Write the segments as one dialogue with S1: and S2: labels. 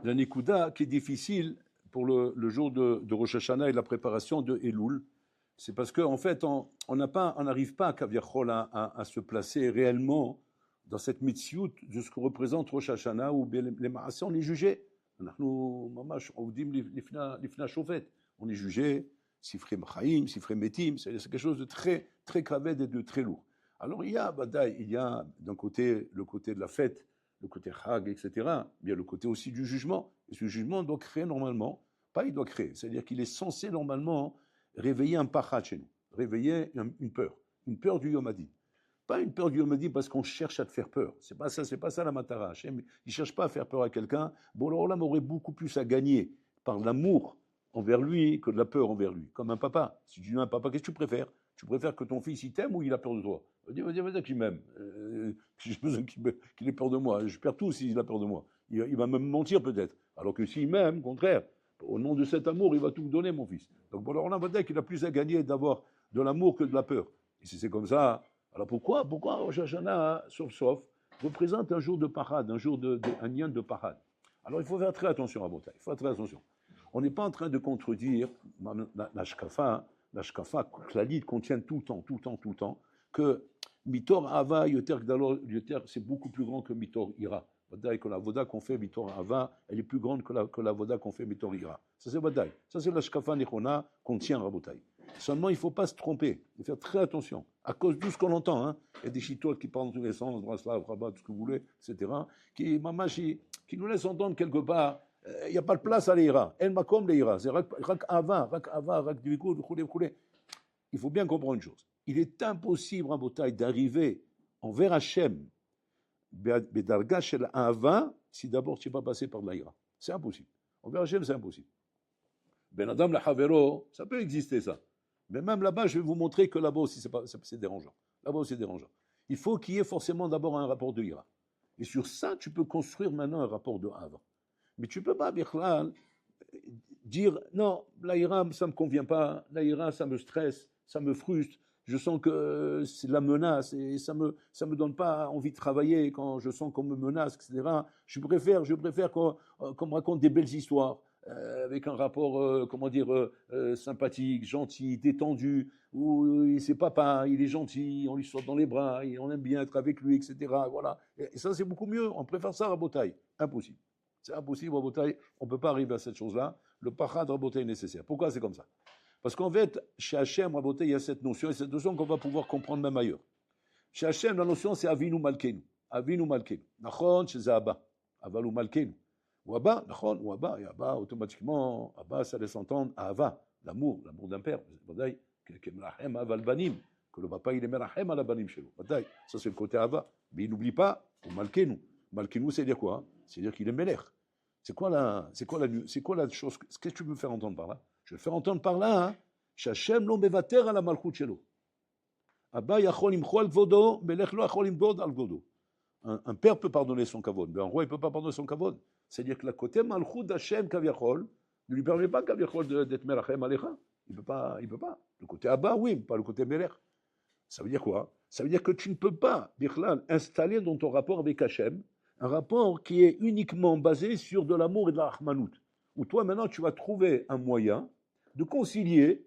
S1: La Nikuda qui est difficile pour le jour de Rosh Hashanah et la préparation de Elul, c'est parce qu'en fait, on n'arrive pas à se placer réellement dans cette mitzvot de ce que représente Rosh Hashanah ou les Maaseh, on est jugé. On est jugé, Sifrei Machaim, Sifrei Metim, c'est quelque chose de très, très kaved et de très lourd. Alors il y a d'un côté le côté de la fête, le côté Chag, etc. Bien le côté aussi du jugement. Et ce jugement doit créer normalement, pas il doit créer, c'est-à-dire qu'il est censé normalement réveiller un pachat chez nous, réveiller une peur du Yom Hadin. Pas une peur du Yom Hadin parce qu'on cherche à te faire peur. C'est pas ça la matara. Il ne cherche pas à faire peur à quelqu'un. Bon, alors là, on aurait beaucoup plus à gagner par l'amour envers lui que de la peur envers lui. Comme un papa. Si tu dis à un papa, qu'est-ce que tu préfères? Tu préfères que ton fils il t'aime ou il a peur de toi? Vas-y qu'il m'aime. J'ai besoin qu'il ait peur de moi. Je perds tout s'il a peur de moi. Il va même mentir peut-être. Alors que s'il m'aime, au contraire, au nom de cet amour, il va tout me donner, mon fils. Donc bon, alors là, on va dire qu'il a plus à gagner d'avoir de l'amour que de la peur. Et si c'est comme ça, alors pourquoi Rosh Hashanah, sauf, représente un jour de parade, un lien de parade. Alors il faut faire très attention à Botaï. Il faut faire très attention. On n'est pas en train de contredire la shkafa Klalid contient tout le temps, que Mitor Ava, Yoter Gdalor, c'est beaucoup plus grand que Mitor Ira. Vadaï, que la voda qu'on fait Mitor Ava, elle est plus grande que la voda qu'on fait Mitor Ira. Ça c'est Vadaï. Ça c'est la shkafa Nechona qu'on tient à Rabotaï. Seulement, il ne faut pas se tromper. Il faut faire très attention. À cause de tout ce qu'on entend, hein. Il y a des chitotes qui parlent dans tous les sens, droit, slave, rabat, tout ce que vous voulez, etc., qui nous laissent entendre quelque part. Il n'y a pas de place à l'Ira. El Makom l'Ira. C'est rak Ava, rak Divikud, khoulé. Il faut bien comprendre une chose. Il est impossible, Rabotaï, d'arriver envers Hachem, Bedarga shel Ava, si d'abord tu n'es pas passé par l'Ira. C'est impossible. Envers Hachem, c'est impossible. Ben Adam la Havero, ça peut exister ça. Mais même là-bas, je vais vous montrer que là-bas aussi, c'est dérangeant. Là-bas aussi, c'est dérangeant. Il faut qu'il y ait forcément d'abord un rapport de Ira. Et sur ça, tu peux construire maintenant un rapport de Ava. Mais tu ne peux pas, Bichlal, dire non, la Ira, ça ne me convient pas, la Ira, ça me stresse, ça me frustre, je sens que c'est de la menace et ça me donne pas envie de travailler quand je sens qu'on me menace, etc. Je préfère qu'on me raconte des belles histoires. Avec un rapport, sympathique, gentil, détendu, où c'est papa, il est gentil, on lui saute dans les bras, on aime bien être avec lui, etc. Voilà. Et ça, c'est beaucoup mieux. On préfère ça à Rabotaï. Impossible. C'est impossible, Rabotaï. On ne peut pas arriver à cette chose-là. Le parad Rabotaï est nécessaire. Pourquoi c'est comme ça? Parce qu'en fait, chez Hachem, Rabotaï, il y a cette notion, et cette notion qu'on va pouvoir comprendre même ailleurs. Chez Hachem, la notion, c'est Avinu Malkenu. Avinu Malkenu. Nachon, chez Abba. Avalu Malkenu. Ou Abba, ou Abba, et Abba, automatiquement, Abba, ça laisse entendre Ava, l'amour d'un père. Que le papa, il est merachem à la banim chez nous. Ça, c'est le côté Ava. Mais il n'oublie pas, ou Malkenu. Malkenu, c'est dire quoi? C'est dire qu'il est Melech. C'est quoi la chose? Qu'est-ce que tu veux me faire entendre par là? Je vais faire entendre par là, Shachem lo mevater à la malchut shelo. Abba yachol imcho al kvodo, Melech lo yachol imgod al kvodo. Un père peut pardonner son kavod, mais un roi, il ne peut pas pardonner son kavod. C'est-à-dire que la côté malchut d'Hachem kaviachol ne lui permet pas kaviachol d'être merachem alecha. Il ne peut pas. Le côté Abba, oui, mais pas le côté Melech. Ça veut dire quoi? Ça veut dire que tu ne peux pas, Bichlal, installer dans ton rapport avec Hachem un rapport qui est uniquement basé sur de l'amour et de la rahmanout. Où toi, maintenant, tu vas trouver un moyen de concilier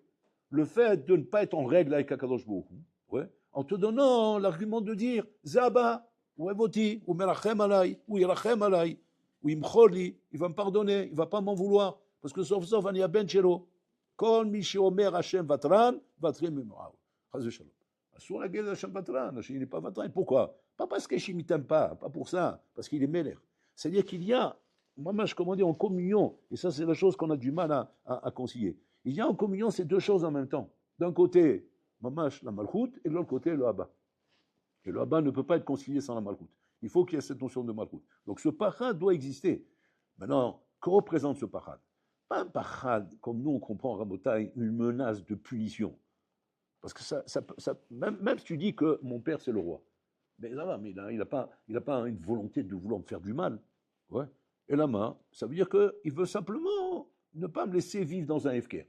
S1: le fait de ne pas être en règle avec Akadosh Baruch Hu, ouais, en te donnant l'argument de dire Zaba, ou Evoti, ou Merachem alay, ou Yerachem alay, ou Imcholi, il va me pardonner, il ne va pas m'en vouloir, parce que sauf, on y a ben chelo. Kol mi sheomer Hashem vatran, vatrim imraou. Chaz v'shalom. Asur la gueule Hashem vatran, Hashem n'est pas vatran. Pourquoi? Pas parce qu'Hashem ne t'aime pas pour ça, parce qu'il est Melech. C'est-à-dire qu'il y a, comment dire, en communion, et ça c'est la chose qu'on a du mal à concilier. Il y a en communion ces deux choses en même temps. D'un côté, mamash, la malchut, et de l'autre côté, le Abba. Et le Abba ne peut pas être concilié sans la malchut. Il faut qu'il y ait cette notion de malchut. Donc ce pachad doit exister. Maintenant, que représente ce pachad? Pas un pachad, comme nous on comprend, Rabotaï, une menace de punition. Parce que même si tu dis que mon père c'est le roi, mais ça va, mais il n'a pas une volonté de vouloir me faire du mal. Ouais. Et la main, ça veut dire qu'il veut simplement ne pas me laisser vivre dans un efker,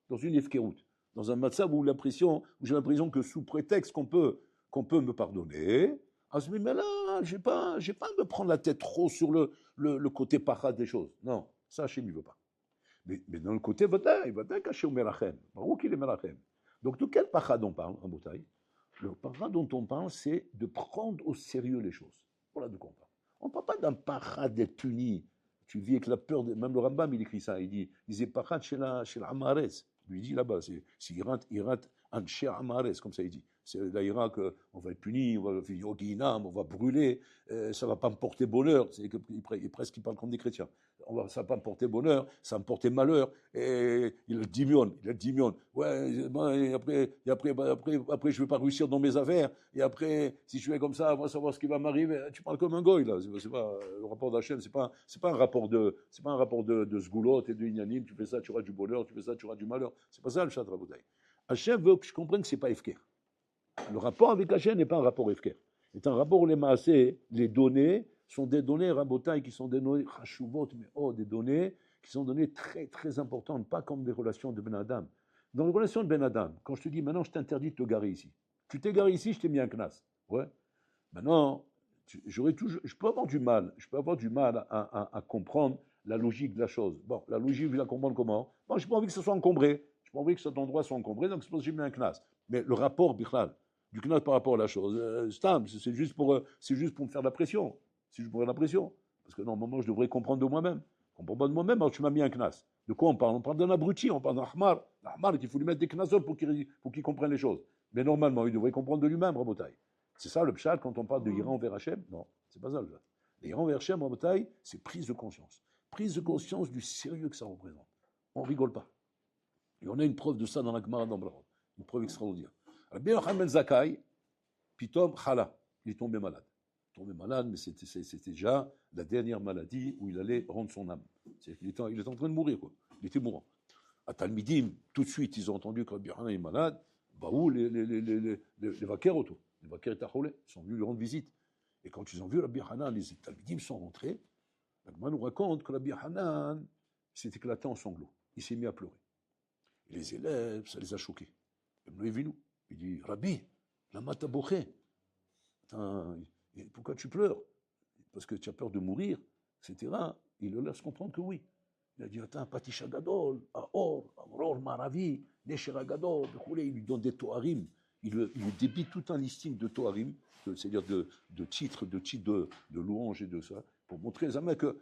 S1: dans une efkeroute, dans un matzab où j'ai l'impression que sous prétexte qu'on peut me pardonner, à ce moment-là, j'ai pas à me prendre la tête trop sur le côté parade des choses. Non, ça, Hachem, il ne veut pas. Mais dans le côté Vadaï qu'Hachem est Merachem. Baruch il est Merachem. Donc, de quel parade on parle, en Botaï? Le parade dont on parle, c'est de prendre au sérieux les choses. Voilà de quoi on parle. On ne parle pas d'un parade d'être puni. Tu vis avec la peur, même le Rambam, il écrit ça, il disait parade chez l'Amares. Il dit là-bas, c'est Irat Anshe Amares, comme ça il dit. C'est là, qu'on va être puni, on va faire Yoginam, on va brûler, ça ne va pas me porter bonheur. C'est presque il parle comme des chrétiens. Ça ne va pas me porter bonheur, ça va me porter malheur. Et il a 10 millions. Ouais, et après, je ne vais pas réussir dans mes affaires. Et après, si je fais comme ça, on va savoir ce qui va m'arriver. Tu parles comme un goy, là. C'est pas, le rapport d'Hachem, c'est pas un rapport de sgoulotte et de ignanim. Tu fais ça, tu auras du bonheur. Tu fais ça, tu auras du malheur. C'est pas ça le chat Raboutaï. Hachem veut que je comprenne que ce n'est pas Efker. Le rapport avec Hachem n'est pas un rapport Efker. C'est un rapport où les données sont des données Rabotaï qui sont des données Chashuvot, mais des données qui sont données très très importantes, pas comme des relations de Ben Adam. Dans les relations de Ben Adam, quand je te dis maintenant je t'interdis de te garer ici, tu t'es garé ici, je t'ai mis un knas. Ouais. Maintenant, je peux avoir du mal à comprendre la logique de la chose. Bon, la logique, je la comprendre comment? Bon, je n'ai pas envie que ce soit encombré. Je n'ai pas envie que cet endroit soit encombré, donc c'est pour ça que j'ai mis un knas. Mais le rapport, Bichlal, du knas par rapport à la chose, c'est juste pour me faire de la pression. Si je pourrais la pression. Parce que normalement, je devrais comprendre de moi-même. Je ne comprends pas de moi-même, alors tu m'as mis un knas. De quoi on parle? On parle d'un abruti, on parle d'un ahmar. L'ahmar, il faut lui mettre des knasot pour qu'il comprenne les choses. Mais normalement, il devrait comprendre de lui-même, Rabotaï. C'est ça le pshat quand on parle de Iran vers Hachem? Non, c'est pas ça le pshat. L'Iran vers Hachem, Rabotaï, c'est prise de conscience. Prise de conscience du sérieux que ça représente. On ne rigole pas. Et on a une preuve de ça dans la Gemara d'Ambraham. Une preuve extraordinaire. Rabbi Yochanan ben Zakkai, Pitom Chala, il est tombé malade. Mais c'était déjà la dernière maladie où il allait rendre son âme. Il était en train de mourir, quoi. Il était mourant. À Talmidim, tout de suite, ils ont entendu que Rabbi Yochanan est malade. Bah où les vaquers autour. Les vaquers étaient ils sont venus lui rendre visite. Et quand ils ont vu Rabbi Yochanan, les Talmidim sont rentrés. La Gemara nous raconte que Rabbi Yochanan s'est éclaté en sanglots. Il s'est mis à pleurer. Et les élèves, ça les a choqués. Il dit, Rabbi, lama taboché. Pourquoi tu pleures? Parce que tu as peur de mourir, etc. Il leur laisse comprendre que oui. Il a dit, attends, Patisha Gadol, Auror, Maravi, Neshera Gadol, il lui donne des Toharim. Il lui débite tout un listing de Toharim, c'est-à-dire de titres, de louanges et de ça, pour montrer aux Américains que,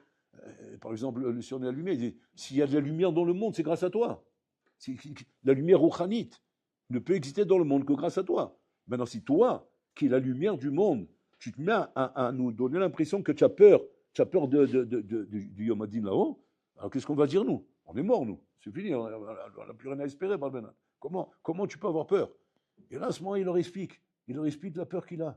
S1: par exemple, si on est allumé, il dit, s'il y a de la lumière dans le monde, c'est grâce à toi. La lumière rouchanite ne peut exister dans le monde que grâce à toi. Maintenant, si toi, qui es la lumière du monde, tu te mets à nous donner l'impression que tu as peur du Yom Hadin là-haut, alors qu'est-ce qu'on va dire nous? On est morts, nous. C'est fini, on n'a plus rien à espérer, Balbena. Comment tu peux avoir peur? Et là, à ce moment, il leur explique la peur qu'il a.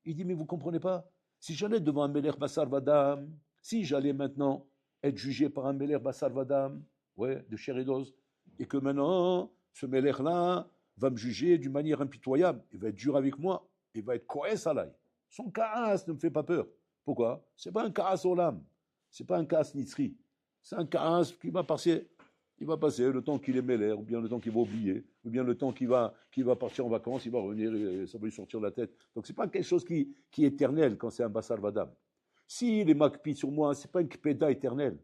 S1: Il dit, mais vous ne comprenez pas? Si j'allais devant un Meler Bassar Vadam, si j'allais maintenant être jugé par un Meler Bassar Vadam, ouais, de chair et d'os, et que maintenant, ce Meler-là va me juger d'une manière impitoyable, il va être dur avec moi, il va être koès alay. Son kaas ne me fait pas peur. Pourquoi? Ce n'est pas un kaas olam, ce n'est pas un kaas nitzri. C'est un kaas qui va passer. Il va passer le temps qu'il est mêlé, ou bien le temps qu'il va oublier, ou bien le temps qu'il va partir en vacances, il va revenir et ça va lui sortir de la tête. Donc ce n'est pas quelque chose qui est éternel quand c'est un Bassar Vadam. S'il est makpi sur moi, ce n'est pas une kpeda éternelle.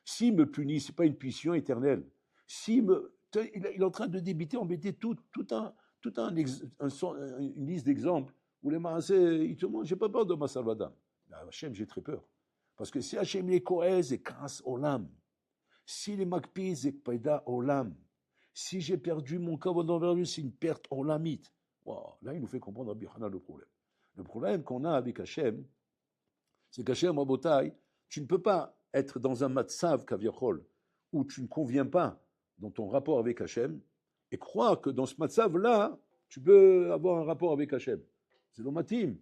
S1: S'il me punit, ce n'est pas une punition éternelle. Il est en train de débiter, embêter une liste d'exemples où les maasés, ils te demandent, j'ai pas peur de Bassar Vadam. Hachem, j'ai très peur. Parce que si Hachem est kohez et kaas olam, si les makpiz et kpeda olam, si j'ai perdu mon kavod envers lui, c'est une perte olamite. Wow. Là, il nous fait comprendre Rabbi Yochanan le problème. Le problème qu'on a avec Hachem, c'est qu'Hachem, Rabotai, tu ne peux pas être dans un matzav kaviachol où tu ne conviens pas dans ton rapport avec Hachem et croire que dans ce matzav-là, tu peux avoir un rapport avec Hachem. C'est l'omatim.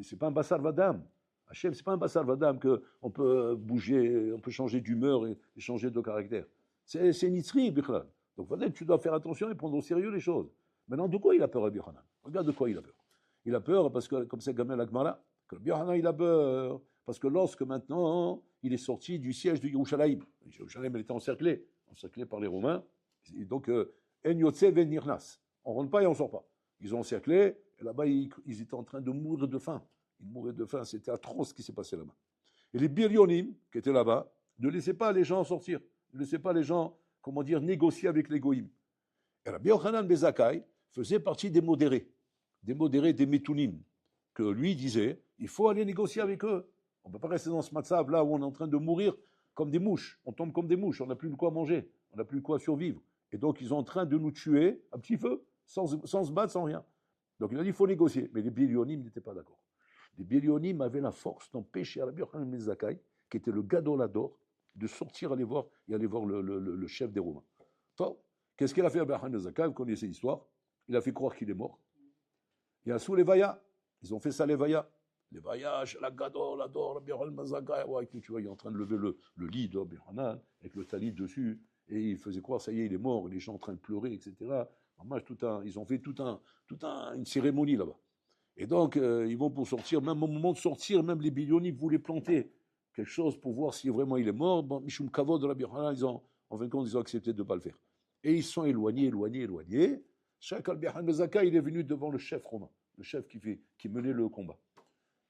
S1: C'est pas un bassar vadam. Hachem, c'est pas un bassar vadam qu'on peut bouger, on peut changer d'humeur et changer de caractère. C'est nitzri, bichlal. Donc, tu dois faire attention et prendre au sérieux les choses. Maintenant, de quoi il a peur, Rabbi Yochanan? Regarde de quoi il a peur. Il a peur parce que, comme c'est Gamel Agmara, que Rabbi Yochanan, il a peur parce que lorsque maintenant, il est sorti du siège de Yerushalayim. Yerushalayim, elle était encerclée par les Romains. Et donc, En Yotze Ven Nirnas. On ne rentre pas et on ne sort pas. Ils ont encerclé, et là-bas, ils étaient en train de mourir de faim. ils mouraient de faim, c'était atroce ce qui s'est passé là-bas. Et les birionim, qui étaient là-bas, ne laissaient pas les gens sortir, ne laissaient pas les gens, comment dire, négocier avec les goïms. Et Rabbi Yochanan ben Zakkai faisait partie des modérés, des métounim, que lui disait, il faut aller négocier avec eux. On ne peut pas rester dans ce matzav là où on est en train de mourir comme des mouches, on tombe comme des mouches, on n'a plus de quoi manger, on n'a plus de quoi survivre. Et donc ils sont en train de nous tuer à petit feu, sans se battre, sans rien. Donc il a dit, il faut négocier. Mais les birionim n'étaient pas d'accord. Les birionim avaient la force d'empêcher Rabbi Yochanan ben Zakkai, qui était le gadolador, de sortir aller voir le chef des Romains. Toi, qu'est-ce qu'il a fait Rabbi Yochanan ben Zakkai? Vous connaissez l'histoire. Il a fait croire qu'il est mort. Il y a sous les Vaya. Ils ont fait ça les Vaya. Les Vaya, la gadolador, Rabbi Yochanan ben Zakkai. Ouais, tu vois, il est en train de lever le lit de Rabbi Yochanan avec le talit dessus. Et il faisait croire, ça y est, il est mort. Les gens en train de pleurer, etc. Ils ont fait une cérémonie là-bas. Et donc, ils vont pour sortir, même au moment de sortir, même les birionim voulaient planter quelque chose pour voir si vraiment il est mort. Bon, Mishum Kavod de Rabbi Yochanan, en fin de compte, ils ont accepté de ne pas le faire. Et ils sont éloignés. Chaque Rabbi Yochanan ben Zakkai, il est venu devant le chef romain, le chef qui menait le combat.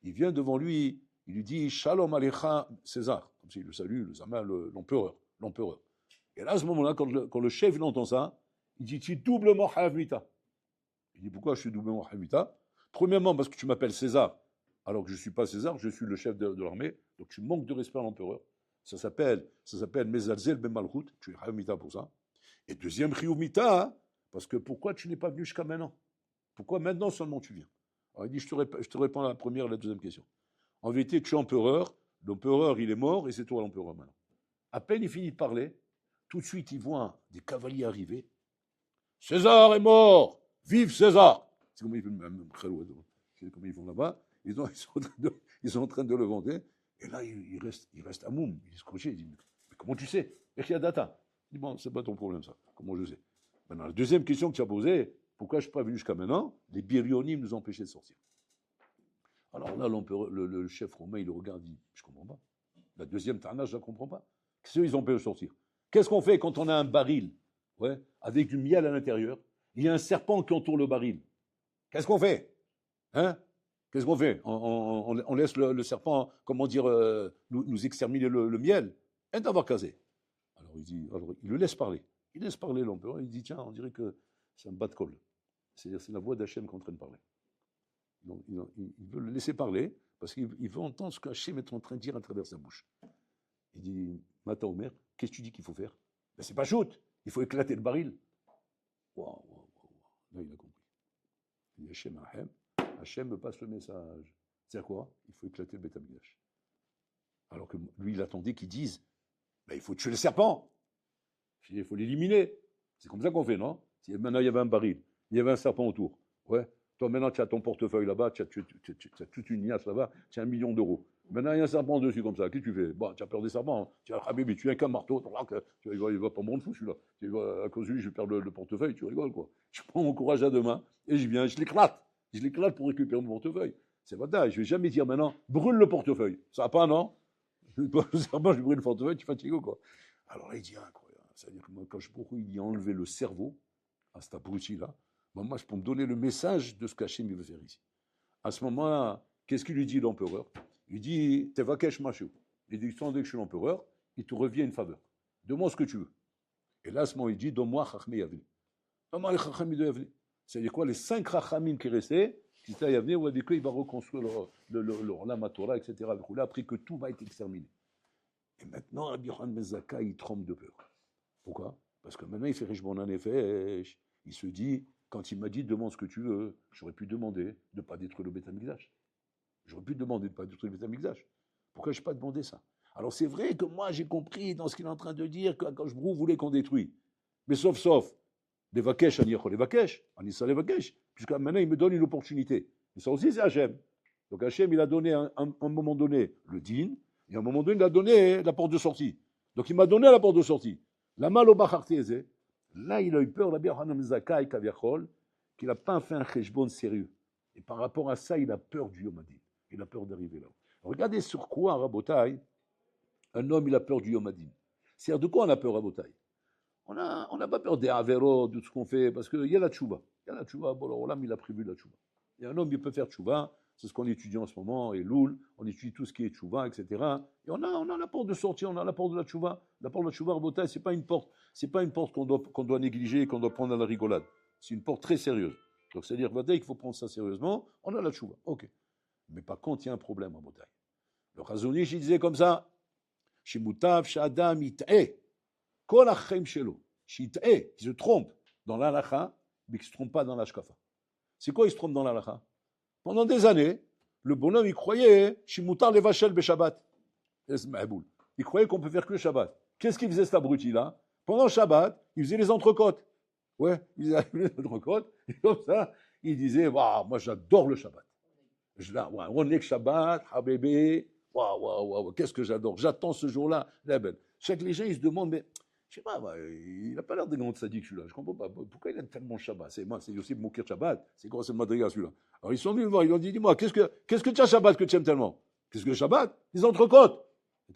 S1: Il vient devant lui, il lui dit Shalom Alecha César, comme s'il le salue, l'empereur. Et là, à ce moment-là, quand le chef il entend ça, il dit tu es doublement Havmita. Il dit pourquoi je suis doublement Havmita? Premièrement, parce que tu m'appelles César, alors que je ne suis pas César, je suis le chef de l'armée, donc tu manques de respect à l'empereur. Ça s'appelle Mezalzel ben Malchut, tu es Havmita pour ça. Et deuxième Chiyuvmita, parce que pourquoi tu n'es pas venu jusqu'à maintenant? Pourquoi maintenant seulement tu viens? Alors il dit, je te réponds à la première et à la deuxième question. En vérité, tu es empereur, l'empereur il est mort et c'est toi l'empereur maintenant. À peine il finit de parler, tout de suite il voit des cavaliers arriver. César est mort, vive César! C'est comme ils font là-bas. Ils sont en train de le vanter. Et là, il reste à Moum. Il est scotché. Il dit, mais comment tu sais? Il dit, bon, c'est pas ton problème, ça. Comment je sais? Maintenant, la deuxième question que tu as posée, pourquoi je ne suis pas venu jusqu'à maintenant? Les birionim nous empêchaient de sortir. Alors là, le chef romain, il le regarde, il dit, je ne comprends pas. La deuxième tarna, je ne la comprends pas. Qu'est-ce qu'ils empêchent de sortir? Qu'est-ce qu'on fait quand on a un baril, avec du miel à l'intérieur? Il y a un serpent qui entoure le baril. Qu'est-ce qu'on fait? Qu'est-ce qu'on fait? On laisse le serpent, comment dire, nous exterminer le miel? Et d'avoir casé. Alors il le laisse parler. Il laisse parler l'empereur. Il dit tiens, on dirait que c'est un bas de colle. C'est-à-dire c'est la voix d'Hachem qui est en train de parler. Donc il veut le laisser parler parce qu'il veut entendre ce qu'Hachem est en train de dire à travers sa bouche. Il dit Mata Omer, qu'est-ce que tu dis qu'il faut faire? Ben, c'est pas shoot, il faut éclater le baril. Waouh. Là il a compris. Il dit Hachem me passe le message. C'est quoi? Il faut éclater le Beth Amikdash. Alors que lui, il attendait qu'ils disent ben, il faut tuer le serpent. Il faut l'éliminer. C'est comme ça qu'on fait, non? Si maintenant il y avait un baril, il y avait un serpent autour. Ouais. Toi, maintenant, tu as ton portefeuille là-bas, tu as toute une liasse là-bas, tu as 1 million d'euros. Maintenant, il y a un serpent dessus comme ça. Qu'est-ce que tu fais? Bon, tu as peur des serpents. Hein. Tu as Habibi, tu as qu'un marteau. Il va pas me fou celui-là. À cause de lui, je perds le portefeuille, tu rigoles quoi. Je prends mon courage à deux mains et je viens, je l'éclate. Je l'éclate pour récupérer mon portefeuille. C'est pas dingue. Je vais jamais dire maintenant, brûle le portefeuille. Ça va pas, non? Le serpent, je brûle le portefeuille, tu fatigues quoi. Alors là, il dit incroyable. C'est-à-dire que moi, quand il y a enlevé le cerveau à cet abruti-là, moi, je peux me donner le message de ce qu'Hachem veut faire ici. À ce moment-là, qu'est-ce qu'il lui dit l'empereur? Il dit, Tevakesh Mashou. Il dit, tandis que je suis l'empereur, il te revient une faveur. Demande ce que tu veux. Et là, à ce moment, il dit, donne-moi Chachmé Yavli. Donne-moi les Chachmé de Yavli. C'est-à-dire quoi? Les 5 Chachamim qui restaient, qui étaient à Yavli, où avec eux, il va reconstruire la Torah, etc. Après que tout va être exterminé. Et maintenant, Rabbi Yochanan ben Zakkai, il tremble de peur. Pourquoi? Parce que maintenant, il fait Rishbon Nefesh. Il se dit, quand il m'a dit demande ce que tu veux, j'aurais pu demander de ne pas détruire le Beth Amikdash. J'aurais pu demander de ne pas détruire le Beth Amikdash. Pourquoi je n'ai pas demandé ça? Alors c'est vrai que moi j'ai compris dans ce qu'il est en train de dire que quand je voulais qu'on détruise. Mais sauf, les Vakesh, les Vakesh, les Vakesh, jusqu'à maintenant il me donne une opportunité. Et ça aussi c'est Hachem. Donc Hachem il a donné à un moment donné le din, et à un moment donné il a donné la porte de sortie. Donc il m'a donné la porte de sortie. La mal au Bachartézé. Là, il a eu peur, Rabbi Yochanan ben Zakkai, Kaviachol, qu'il n'a pas fait un cheshbon sérieux. Et par rapport à ça, il a peur du Yom Hadin. Il a peur d'arriver là. Regardez sur quoi, Rabotai, un homme, il a peur du Yom Hadin. C'est-à-dire, de quoi on a peur, Rabotai? On n'a pas peur des Averot, de tout ce qu'on fait, parce qu'il y a la tchouba. Il y a la tchouba, bon, alors là, il a prévu la tchouba. Et un homme, il peut faire tchouba, C'est ce qu'on étudie en ce moment, et Loul, on étudie tout ce qui est tchouva, etc. Et on a la porte de sortie, on a la porte de la tchouva. La porte de la tchouva, Rabotai, c'est pas une porte qu'on doit négliger, qu'on doit prendre à la rigolade. C'est une porte très sérieuse. Donc c'est-à-dire, dès qu'il faut prendre ça sérieusement, on a la tchouva. Ok. Mais par contre, il y a un problème, Rabotai. Le Chazonish, il disait comme ça, Shimutav, Shadam, It'e, Kol Achem Shelo, Shit'e, qui se trompe dans l'alacha, mais qui ne se trompe pas dans l'ashkafa. C'est quoi, il se trompe dans l'alacha? Pendant des années, le bonhomme, il croyait, Shimutar Levachel Beshabbat. Il croyait qu'on peut faire que le Shabbat. Qu'est-ce qu'il faisait, cet abruti-là? Pendant le Shabbat, il faisait les entrecôtes. Ouais, il faisait les entrecôtes, et comme ça, il disait, waouh, moi j'adore le Shabbat. On est que Shabbat, Habébé, waouh, qu'est-ce que j'adore. J'attends ce jour-là. Chaque les gens, ils se demandent, mais je sais pas, il n'a pas l'air d'un grand sadique celui-là. Je comprends pas. Pourquoi il aime tellement le Shabbat? C'est aussi Moukir Shabbat. C'est quoi, c'est le Madriga celui-là? Alors ils sont venus me voir, ils ont dit, dis-moi, qu'est-ce que tu as Shabbat que tu aimes tellement? Qu'est-ce que le Shabbat? Les entrecôtes.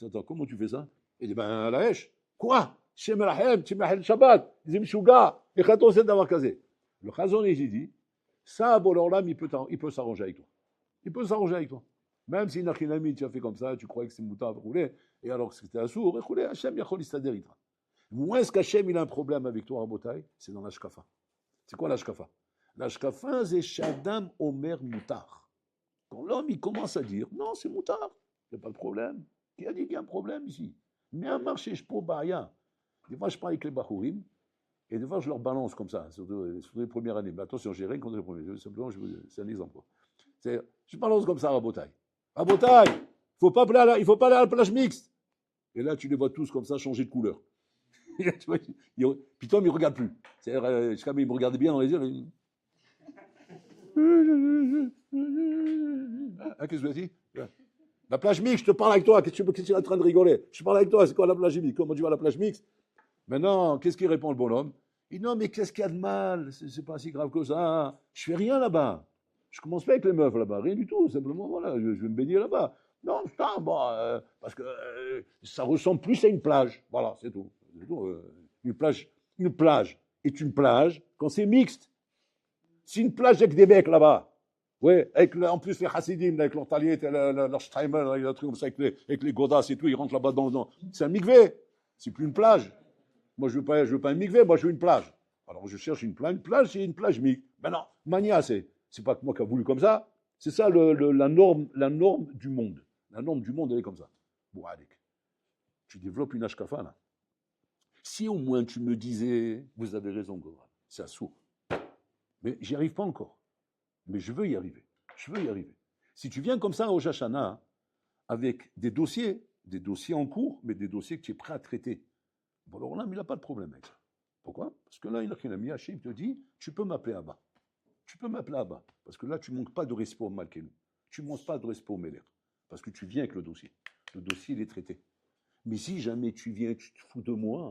S1: Attends, comment tu fais ça? Il dit, ben, à la hèche. Quoi? Shem Rahem, tu m'as Shabbat. Il dit, Mshouga, et Khaton c'est d'avoir casé. Le Chazon, il dit, ça, Bolorlam, il peut s'arranger avec toi. Il peut s'arranger avec toi. Même si Nachinami, tu as fait comme ça, tu croyais que c'est Mouta, et alors que c'était Assour, Hachem, Yachol, Istader, Itra. Où est-ce qu'Hachem, il a un problème avec toi, Rabotai? C'est dans l'Ashkafa. C'est quoi l'Ashkafa? L'Ashkafa, c'est Shadam Omer Moutar. Quand l'homme, il commence à dire, non, c'est Moutar, il n'y a pas de problème. Qui a dit qu'il y a un problème ici? Mais un marché, je peux rien. Des fois, je parle avec les Bahourim, et des fois, je leur balance comme ça, surtout les premières années. Mais attention, j'ai rien contre les premiers. Simplement, c'est un exemple. Je balance comme ça à Rabotai. Rabotai, il ne faut pas aller à la plage mixte. Et là, tu les vois tous comme ça changer de couleur. Puis Tom, il ne regarde plus. C'est-à-dire, il me regardait bien dans les yeux. Ah, qu'est-ce que tu as dit? La plage mixte, je te parle avec toi. Qu'est-ce que tu es en train de rigoler? Je parle avec toi, c'est quoi la plage mixte? Comment tu vas à la plage mixte? Maintenant, qu'est-ce qu'il répond le bonhomme? Il dit non, mais qu'est-ce qu'il y a de mal? C'est pas si grave que ça. Je fais rien là-bas. Je commence pas avec les meufs là-bas, rien du tout. Simplement, voilà, je vais me baigner là-bas. Non, putain, bon, parce que ça ressemble plus à une plage. Voilà, c'est tout. Une plage est une plage quand c'est mixte. C'est une plage avec des mecs là-bas. Ouais, en plus les chassidim, avec leur talier, leur streimer, les trucs comme ça, avec les godasses et tout, ils rentrent là-bas dans. C'est un mikvé. C'est plus une plage. Moi, je veux pas un mikvé, moi, je veux une plage. Alors, je cherche une plage, c'est une plage mixte. Maintenant, Mania, c'est pas moi qui a voulu comme ça. C'est ça la norme du monde. La norme du monde, elle est comme ça. Bon, allez, tu développes une ashkafa, là. Si au moins tu me disais, vous avez raison, Gora, c'est assourd. Mais j'y arrive pas encore. Mais je veux y arriver. Si tu viens comme ça au Jashana, avec des dossiers en cours, mais des dossiers que tu es prêt à traiter, bon, alors là, il n'a pas de problème avec ça. Pourquoi? Parce que là, il a mis Hachem te dit, tu peux m'appeler Abba. Parce que là, tu ne manques pas de respect au Malkenou. Tu ne manques pas de respect au Meler. Parce que tu viens avec le dossier. Le dossier, il est traité. Mais si jamais tu viens, tu te fous de moi.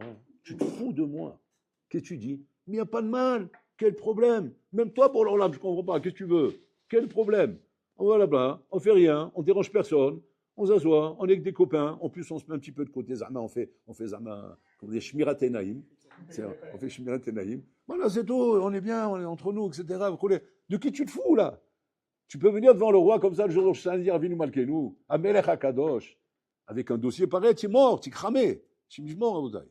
S1: Qu'est-ce que tu dis? Mais il n'y a pas de mal. Quel problème? Même toi, pour l'Orlam, je ne comprends pas. Qu'est-ce que tu veux? Quel problème? On va là-bas, on fait rien, on dérange personne, on s'assoit, on est avec des copains. En plus, on se met un petit peu de côté. Zama, on fait Zama, on fait Shmirat Enaïm. On fait Shmirat Enaïm. Voilà, c'est tout. On est bien, on est entre nous, etc. De qui tu te fous, là? Tu peux venir devant le roi comme ça le jour où je dire Avinu Malkeinu, Amelech HaKadosh, avec un dossier pareil, tu es mort, tu es cramé. Tu es mort, Rabotai.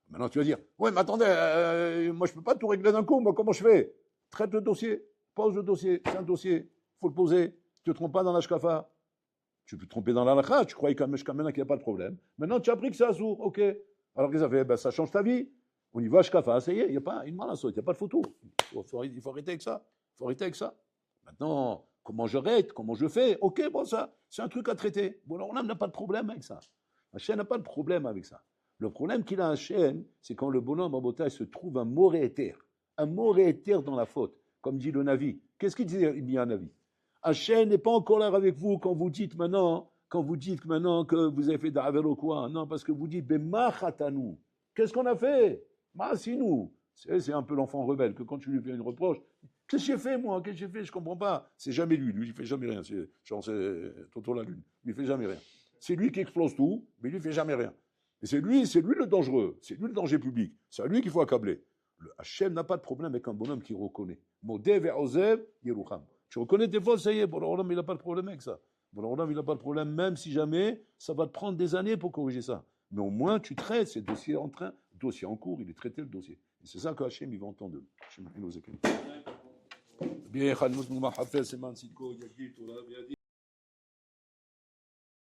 S1: Maintenant, tu vas dire, ouais, mais attendez, moi, je ne peux pas tout régler d'un coup, moi, comment je fais? Traite le dossier, pose le dossier, c'est un dossier, il faut le poser. Tu ne te trompes pas dans la shkafa. Tu peux te tromper dans la lacha, tu croyais qu'il n'y a pas de problème. Maintenant, tu as appris que c'est assour, ok. Alors, qu'est-ce que ça fait? Ben, ça change ta vie. On y va à shkafa, ça y est, il n'y a pas une malasot, il n'y a pas de photo. Il faut arrêter avec ça. Maintenant, comment j'arrête? Comment je fais? Ok, bon, ça, c'est un truc à traiter. Bon, alors, on n'a pas de problème avec ça. Hachem n'a pas de problème avec ça. Le problème qu'il a Hachem, c'est quand le bonhomme en bataille se trouve un moré éther dans la faute, comme dit le Navi. Qu'est-ce qu'il dit un Navi? Hachem n'est pas en colère avec vous quand vous dites maintenant que vous avez fait d'Avel ou quoi. Non, parce que vous dites, Bemachatanu. Qu'est-ce qu'on a fait? Massinou. C'est un peu l'enfant rebelle, que quand tu lui fais une reproche, qu'est-ce que j'ai fait, moi? Qu'est-ce que j'ai fait? Je comprends pas. C'est jamais lui. Lui, il fait jamais rien. C'est Tonton la Lune. Il fait jamais rien. C'est lui qui explose tout, mais lui, il fait jamais rien. Et c'est lui le dangereux. C'est lui le danger public. C'est à lui qu'il faut accabler. Le Hachem n'a pas de problème avec un bonhomme qui reconnaît. Modé ve'ozev yerucham. Tu reconnais tes fautes, ça y est, Boréa Olam, il n'a pas de problème avec ça. Boréa Olam, il n'a pas de problème, même si jamais ça va te prendre des années pour corriger ça. Mais au moins, tu traites ces dossiers dossier en cours, il est traité le dossier. Et c'est ça que Hachem, il va entendre de nous. Bien,